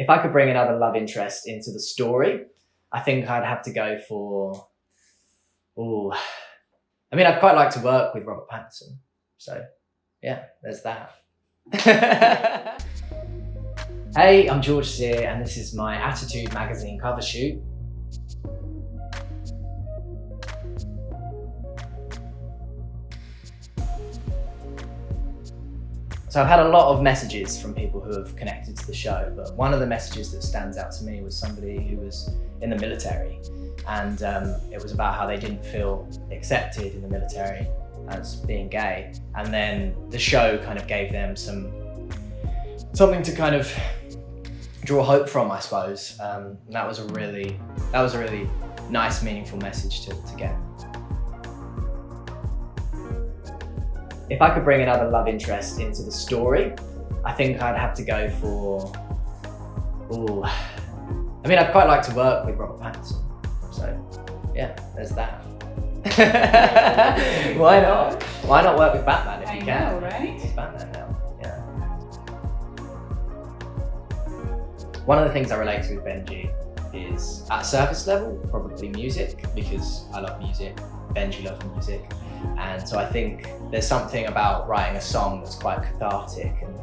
If I could bring another love interest into the story, I think I'd have to go for, I'd quite like to work with Robert Pattinson. So yeah, there's that. Hey, I'm George Sear and this is my Attitude magazine cover shoot. So I've had a lot of messages from people who have connected to the show, but one of the messages that stands out to me was somebody who was in the military, and it was about how they didn't feel accepted in the military as being gay, and then the show kind of gave them something to kind of draw hope from, I suppose. That was a really nice, meaningful message to get. If I could bring another love interest into the story, I think I'd have to go for, I'd quite like to work with Robert Pattinson. So yeah, there's that. Why not? Why not work with Batman if you can? I know, right? He's Batman now, yeah. One of the things I relate to with Benji is, at surface level, probably music, because I love music. Benji loves music. And so I think there's something about writing a song that's quite cathartic, and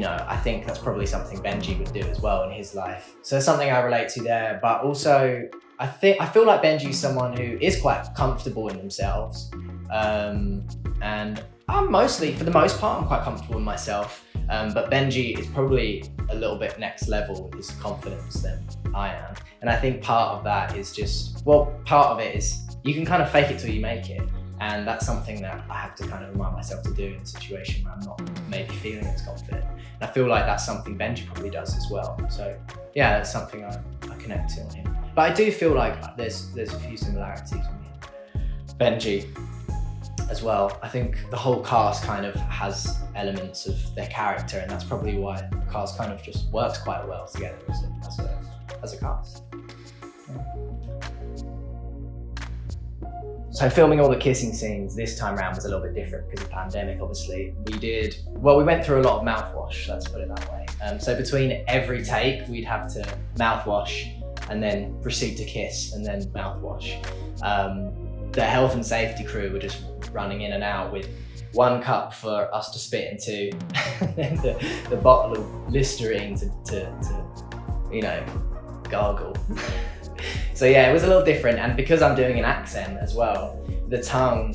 I think that's probably something Benji would do as well in his life. So there's something I relate to there, but also I feel like Benji's someone who is quite comfortable in themselves. And I'm mostly, for the most part, I'm quite comfortable in myself. But Benji is probably a little bit next level with his confidence than I am. And I think part of that is part of it is you can kind of fake it till you make it. And that's something that I have to kind of remind myself to do in a situation where I'm not maybe feeling as confident. And I feel like that's something Benji probably does as well. So yeah, that's something I connect to on him. But I do feel like there's a few similarities with me and Benji as well. I think the whole cast kind of has elements of their character, and that's probably why the cast kind of just works quite well together as a cast. Yeah. So filming all the kissing scenes this time around was a little bit different because of the pandemic, obviously. We went through a lot of mouthwash, let's put it that way. So between every take, we'd have to mouthwash and then proceed to kiss and then mouthwash. The health and safety crew were just running in and out with one cup for us to spit into, and then the bottle of Listerine to gargle. So yeah, it was a little different, and because I'm doing an accent as well, the tongue,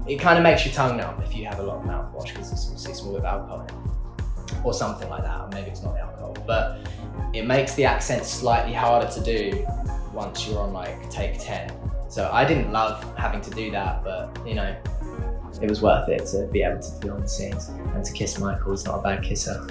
it kind of makes your tongue numb if you have a lot of mouthwash, because it's obviously small with alcohol in it, or something like that, or maybe it's not the alcohol, but it makes the accent slightly harder to do once you're on like take 10. So I didn't love having to do that, but it was worth it to be able to film the scenes, and to kiss Michael is not a bad kisser.